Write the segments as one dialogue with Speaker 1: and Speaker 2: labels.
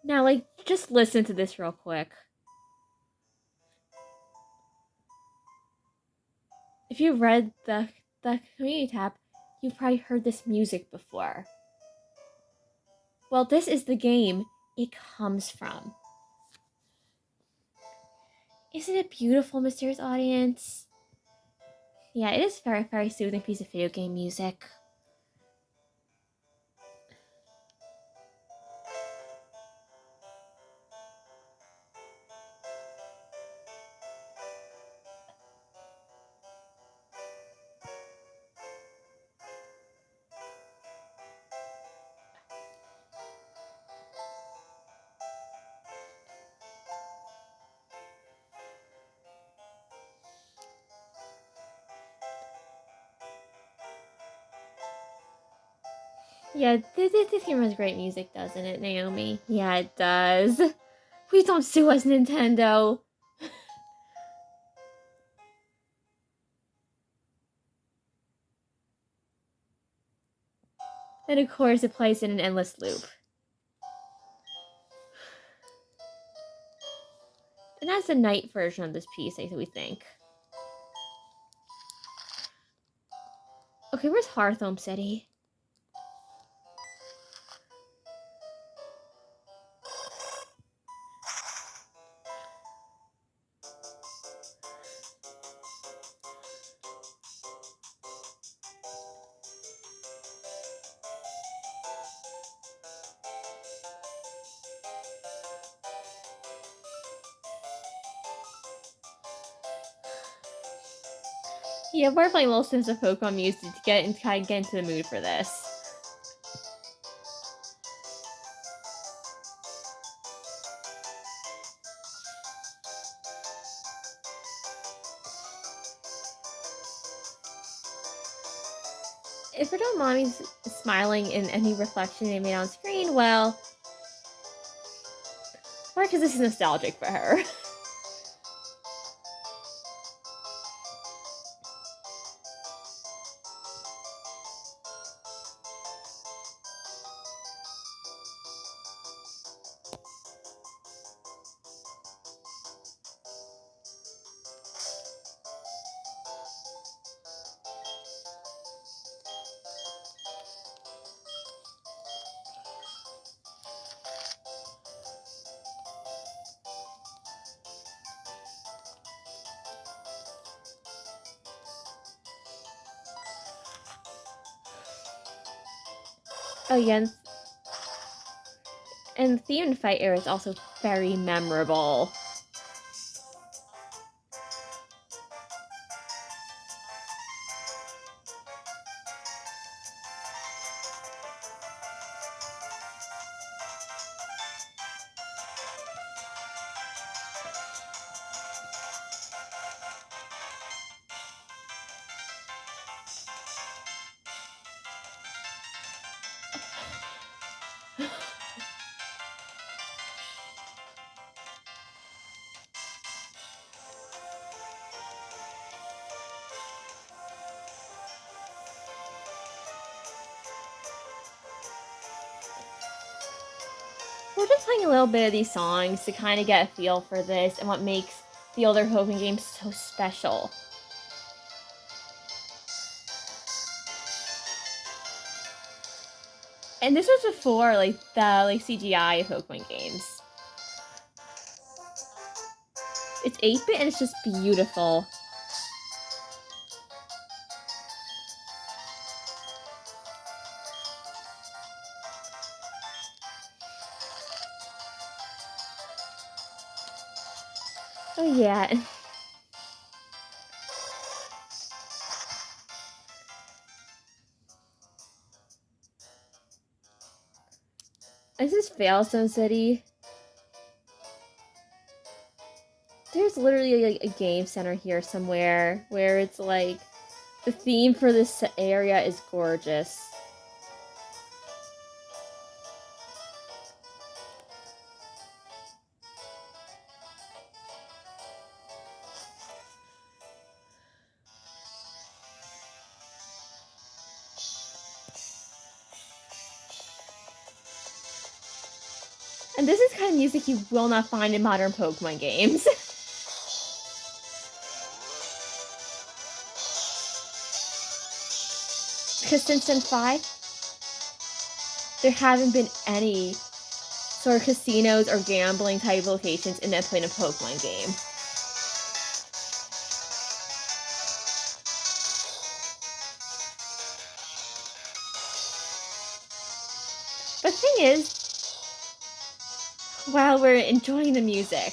Speaker 1: Now, like, just listen to this real quick. If you read the community tab, you've probably heard this music before. Well, this is the game it comes from. Isn't it beautiful, mysterious audience? Yeah, it is very, very soothing piece of video game music. Yeah, this game has great music, doesn't it, Naomi? Yeah, it does. Please don't sue us, Nintendo. And of course, it plays in an endless loop. And that's the night version of this piece, we think. Okay, where's Hearthome City? Yeah, we're playing little Sims of Pokemon music to get into the mood for this. If don't mommy's smiling in any reflection they made on screen, well, or because this is nostalgic for her. Oh yeah, and the theme fight era is also very memorable. We're just playing a little bit of these songs to kind of get a feel for this and what makes the older Pokemon games so special. And this was before the CGI Pokemon games. It's 8-bit and it's just beautiful. Oh yeah. This is Failstone City. There's literally like a game center here somewhere where it's like the theme for this area is gorgeous. And this is kind of music you will not find in modern Pokemon games. Because since Gen 5, there haven't been any sort of casinos or gambling type locations in a Pokemon game. But the thing is, while we're enjoying the music,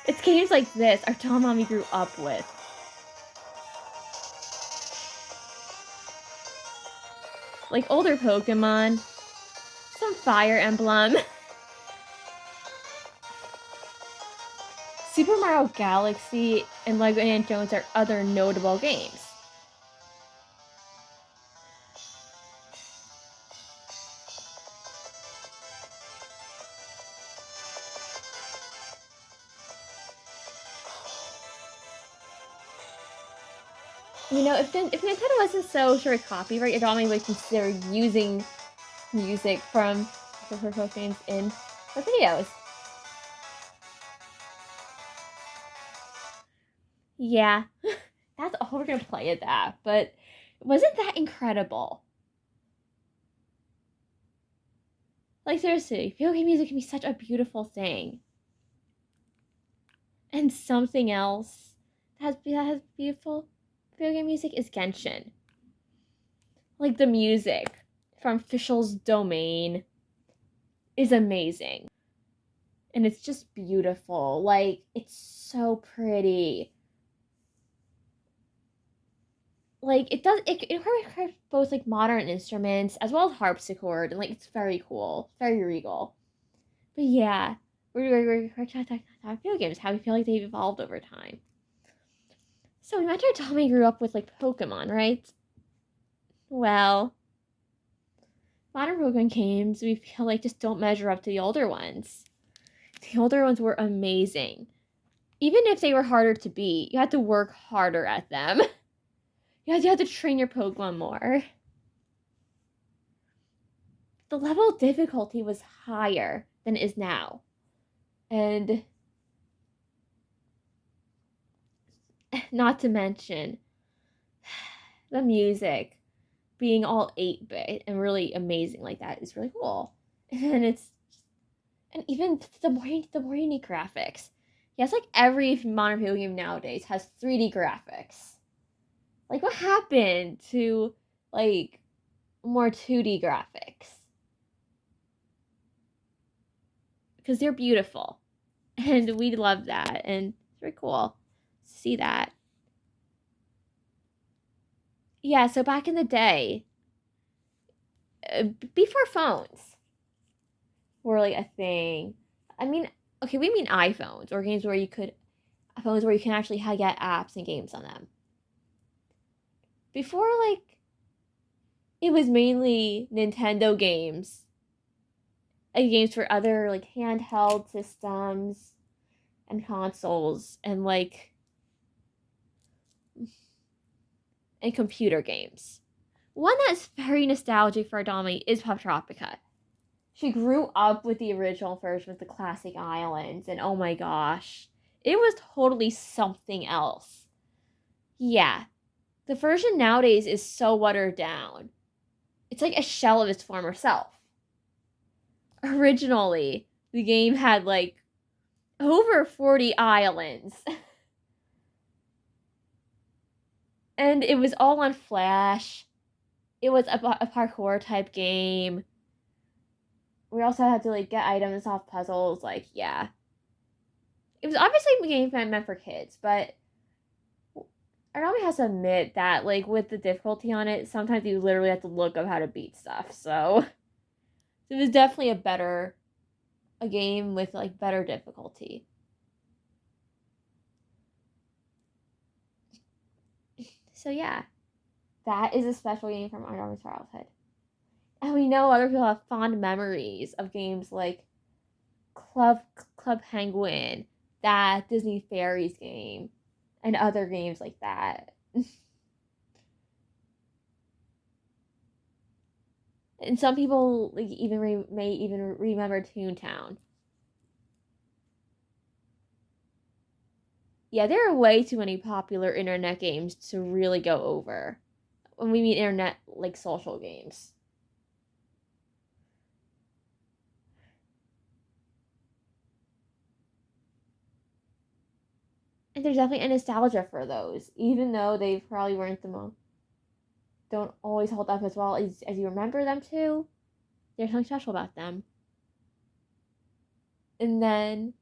Speaker 1: it's games like this our Tamami grew up with. Like older Pokemon, some Fire Emblem, Super Mario Galaxy, and LEGO Indiana Jones are other notable games. You know, if Nintendo wasn't so sure of copyright, it probably would consider using music from her games in the videos. Yeah, that's all we're gonna play at that, but wasn't that incredible? Like, seriously, video game music can be such a beautiful thing. And something else that has beautiful video game music is Genshin. Like, the music from Fischl's Domain is amazing. And it's just beautiful. Like, it's so pretty. Like, it incorporates both, like, modern instruments as well as harpsichord. And, like, it's very cool. Very regal. But yeah, we're trying to talk about video games, how we feel like they've evolved over time. So we mentioned Tommy grew up with, like, Pokemon, right? Well, modern Pokemon games, we feel like just don't measure up to the older ones. The older ones were amazing. Even if they were harder to beat, you had to work harder at them. You had to train your Pokemon more. The level of difficulty was higher than it is now. And not to mention the music being all 8-bit and really amazing like that is really cool. And even the more you need graphics. Yes, like every modern video game nowadays has 3D graphics. Like, what happened to, like, more 2D graphics? Because they're beautiful. And we love that. And it's very cool to see that. Yeah, so back in the day, before phones were, like, a thing. I mean, okay, we mean iPhones or games where you could, phones where you can actually get apps and games on them. Before, like, it was mainly Nintendo games. And games for other, like, handheld systems and consoles and, like, and computer games. One that's very nostalgic for Adami is Poptropica. She grew up with the original version with the classic islands, and oh my gosh, it was totally something else. Yeah, the version nowadays is so watered down. It's like a shell of its former self. Originally, the game had, like, over 40 islands. And it was all on Flash. It was a parkour type game. We also had to, like, get items off puzzles. Like, yeah. It was obviously a game meant for kids, but Arami has to admit that, like, with the difficulty on it, sometimes you literally have to look up how to beat stuff. So it was definitely a game with, like, better difficulty. So yeah, that is a special game from Arami's childhood. And we know other people have fond memories of games like Club Penguin, that Disney Fairies game, and other games like that. And some people like may even remember Toontown. Yeah, there are way too many popular internet games to really go over. When we mean internet, like social games. And there's definitely a nostalgia for those, even though they probably weren't the most, don't always hold up as well as you remember them to. There's something special about them. And then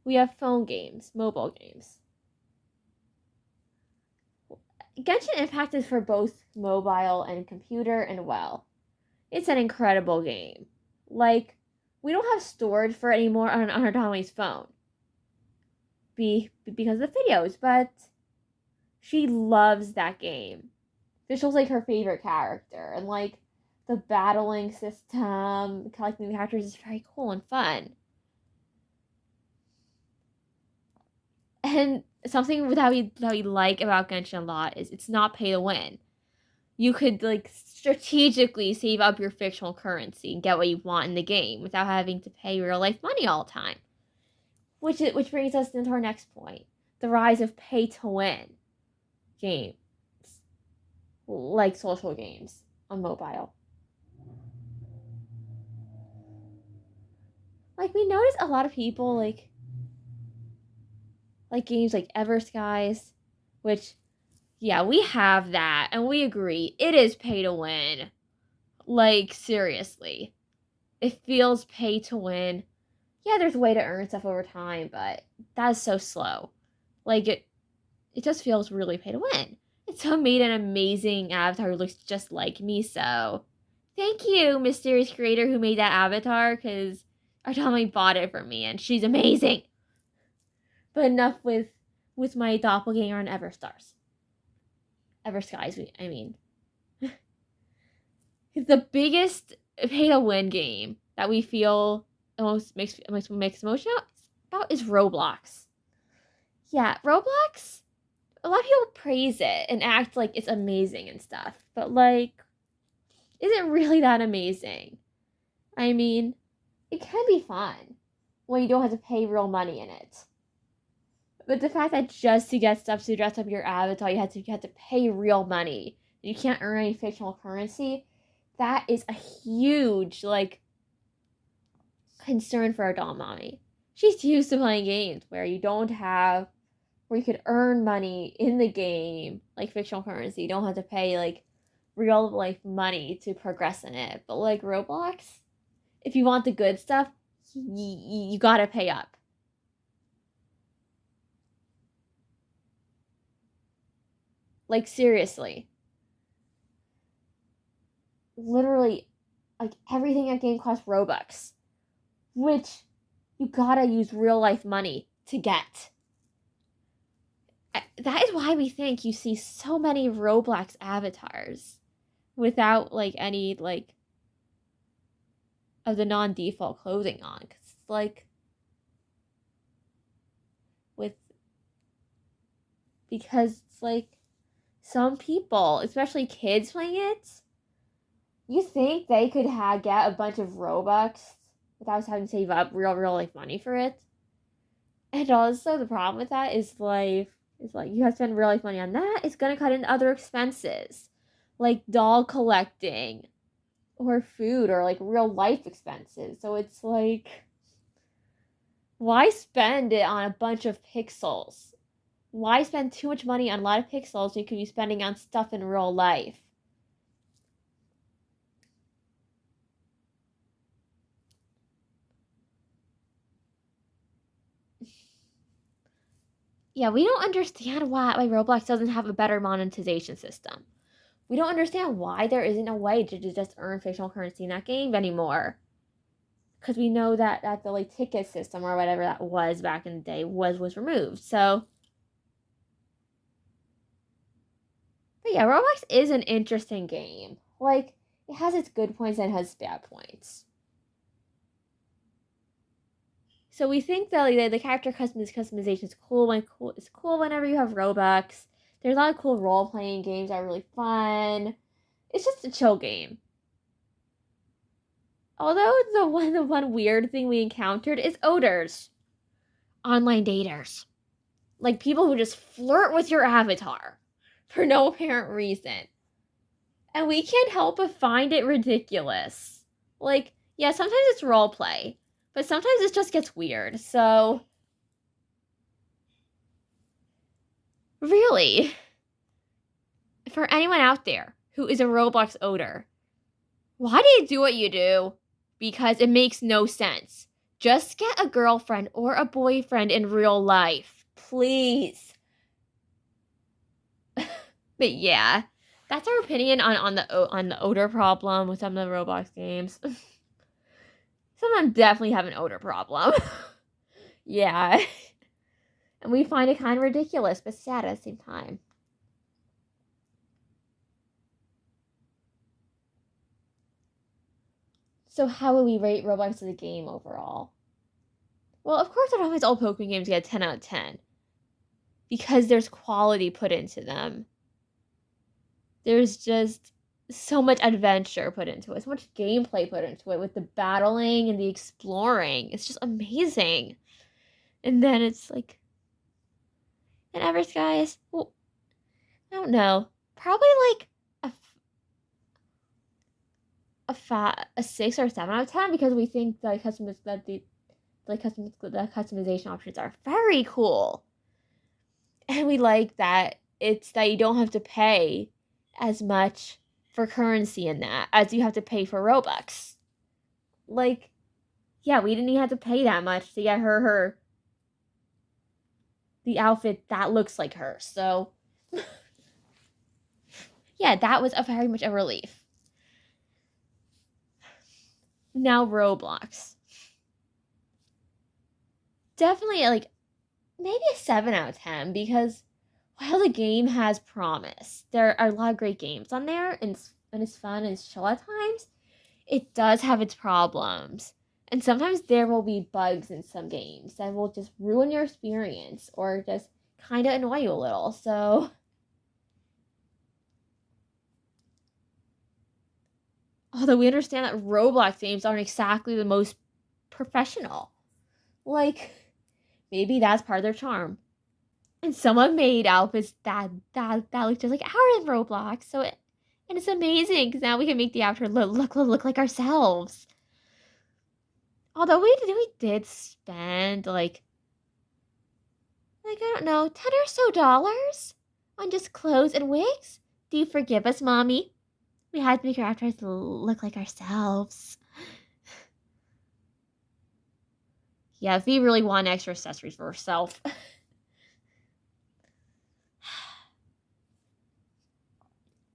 Speaker 1: we have phone games, mobile games. Genshin Impact is for both mobile and computer, and well, it's an incredible game. Like, we don't have storage for it anymore on our Tommy's phone. Because of the videos, but she loves that game. Fischl's like her favorite character, and like the battling system, collecting the characters is very cool and fun. And something that we like about Genshin a lot is it's not pay to win. You could like strategically save up your fictional currency and get what you want in the game without having to pay real life money all the time. Which brings us into our next point: the rise of pay to win games, like social games on mobile. Like we notice a lot of people like games like Everskies, which yeah, we have that and we agree it is pay to win. Like seriously. It feels pay to win. Yeah, there's a way to earn stuff over time, but that's so slow. Like it just feels really pay to win. And so made an amazing avatar who looks just like me, so thank you, mysterious creator who made that avatar, because Artami bought it for me and she's amazing. But enough with my doppelganger on Everstars. Everskies, I mean. The biggest pay to win game that we feel almost makes emotion about is Roblox. Yeah, Roblox, a lot of people praise it and act like it's amazing and stuff, but like, is it really that amazing? I mean, it can be fun when you don't have to pay real money in it. But the fact that just to get stuff to dress up your avatar, you have to pay real money. You can't earn any fictional currency. That is a huge like concern for our doll mommy. She's used to playing games where you could earn money in the game, like fictional currency. You don't have to pay like real life money to progress in it. But like Roblox, if you want the good stuff, you gotta pay up. Like seriously. Literally, like everything at game costs Robux, which you gotta use real life money to get. That is why we think you see so many Roblox avatars without like any like of the non-default clothing on, because like with because it's like some people, especially kids playing it, you think they could get a bunch of Robux without having to save up real life money for it. And also the problem with that is like you have to spend real life money on that. It's gonna cut into other expenses, like doll collecting, or food, or like real life expenses. So it's like, why spend it on a bunch of pixels? Why spend too much money on a lot of pixels when you could be spending on stuff in real life? Yeah, we don't understand why Roblox doesn't have a better monetization system. We don't understand why there isn't a way to just earn fictional currency in that game anymore. Because we know that the like ticket system or whatever that was back in the day was removed. So, but yeah, Roblox is an interesting game. Like it has its good points and it has bad points. So we think that like, the character customization is cool it's cool whenever you have Robux. There's a lot of cool role playing games that are really fun. It's just a chill game. Although the one weird thing we encountered is odors. Online daters. Like people who just flirt with your avatar for no apparent reason. And we can't help but find it ridiculous. Like, yeah, sometimes it's role play, but sometimes it just gets weird. So, really, for anyone out there who is a Roblox odor, why do you do what you do? Because it makes no sense. Just get a girlfriend or a boyfriend in real life, please. But yeah, that's our opinion on the odor problem with some of the Roblox games. Some of them definitely have an odor problem. Yeah. And we find it kind of ridiculous, but sad at the same time. So how would we rate Roblox as a game overall? Well, of course, I don't always all Pokemon games get a 10 out of 10. Because there's quality put into them. There's just so much adventure put into it, so much gameplay put into it with the battling and the exploring. It's just amazing. And then it's like, and Everskies, well, I don't know, probably like a 6 or 7 out of 10 because we think the customization options are very cool, and we like that it's that you don't have to pay as much for currency in that as you have to pay for Robux. Like, yeah, we didn't even have to pay that much to get her the outfit that looks like her. So, yeah, that was a very much a relief. Now Roblox. Definitely like maybe a 7 out of 10 because while the game has promise, there are a lot of great games on there and it's fun and it's chill at times. It does have its problems. And sometimes there will be bugs in some games that will just ruin your experience or just kind of annoy you a little. So, although we understand that Roblox games aren't exactly the most professional, like maybe that's part of their charm. And someone made outfits that look just like ours in Roblox. And it's amazing because now we can make the avatar look like ourselves. Although we did spend like I don't know, $10 or so on just clothes and wigs. Do you forgive us, mommy? We had to make our avatars look like ourselves. Yeah, if we really want extra accessories for herself.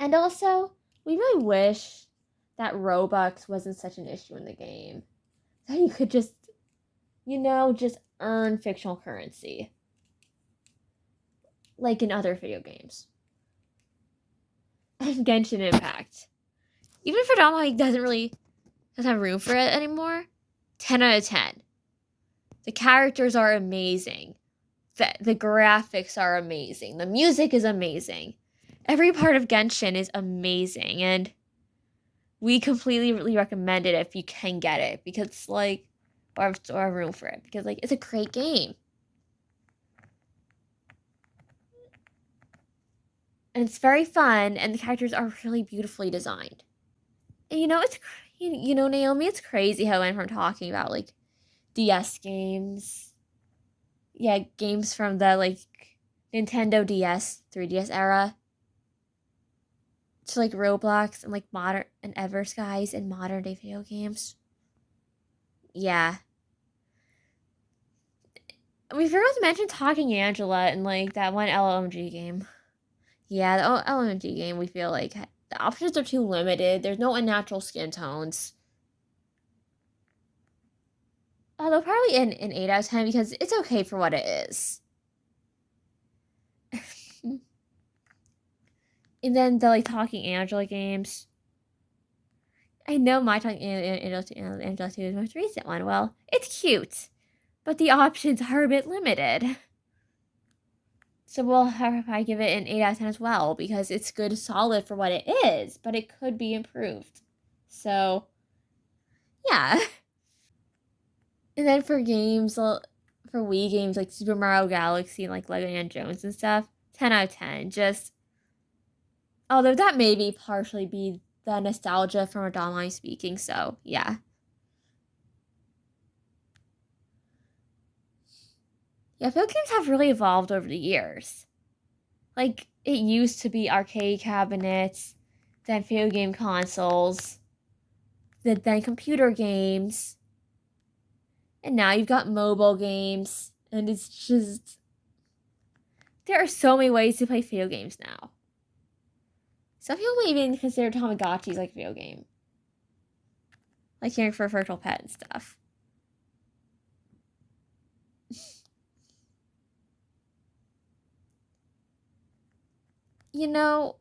Speaker 1: And also, we really wish that Robux wasn't such an issue in the game. That you could just, just earn fictional currency. Like in other video games. And Genshin Impact. Even for Dama doesn't have room for it anymore. 10 out of 10. The characters are amazing. The graphics are amazing. The music is amazing. Every part of Genshin is amazing, and we completely really recommend it if you can get it because it's like or have room for it because like it's a great game. And it's very fun, and the characters are really beautifully designed. And Naomi, it's crazy how I went from talking about like DS games, yeah, games from the like Nintendo DS, 3DS era, to like Roblox and like modern and Everskies and modern day video games. Yeah. We forgot to mention Talking Angela and like that one LMG game. Yeah, the LMG game, we feel like the options are too limited. There's no unnatural skin tones. Although probably an 8 out of 10 because it's okay for what it is. And then the like Talking Angela games. I know my Talking Angela 2 is the most recent one. Well, it's cute, but the options are a bit limited. So we'll probably give it an 8 out of 10 as well because it's good, solid for what it is, but it could be improved. So, Yeah. And then for games, for Wii games like Super Mario Galaxy and like Lego Indiana Jones and stuff, 10 out of 10. Just, although that may be partially be the nostalgia from a online speaking, so yeah. Yeah, video games have really evolved over the years. Like, it used to be arcade cabinets, then video game consoles, then computer games, and now you've got mobile games, and it's just, there are so many ways to play video games now. Some people may even consider Tamagotchis like a video game, like caring for a virtual pet and stuff. You know,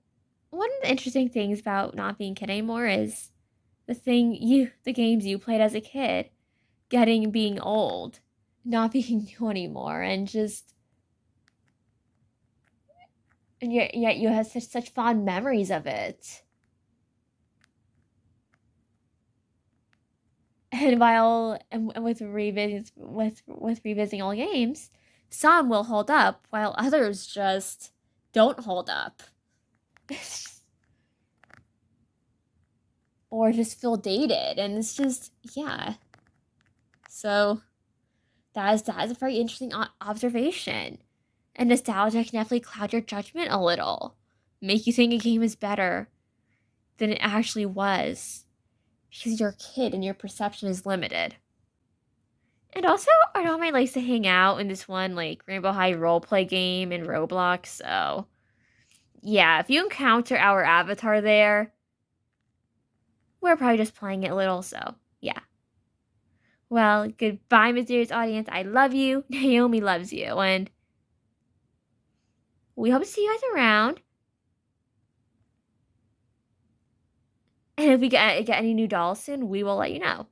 Speaker 1: one of the interesting things about not being a kid anymore is the games you played as a kid, being old, not being new anymore, and just, and yet you have such fond memories of it. And with revisiting all games, some will hold up while others just don't hold up. Or just feel dated, and it's just, yeah. So that is a very interesting observation. And nostalgia can definitely cloud your judgment a little, make you think a game is better than it actually was, because you're a kid and your perception is limited. And also, our roommate likes to hang out in this one like Rainbow High roleplay game in Roblox. So yeah, if you encounter our avatar there, we're probably just playing it a little. So yeah. Well, goodbye, mysterious audience. I love you. Naomi loves you, and we hope to see you guys around. And if we get any new dolls soon, we will let you know.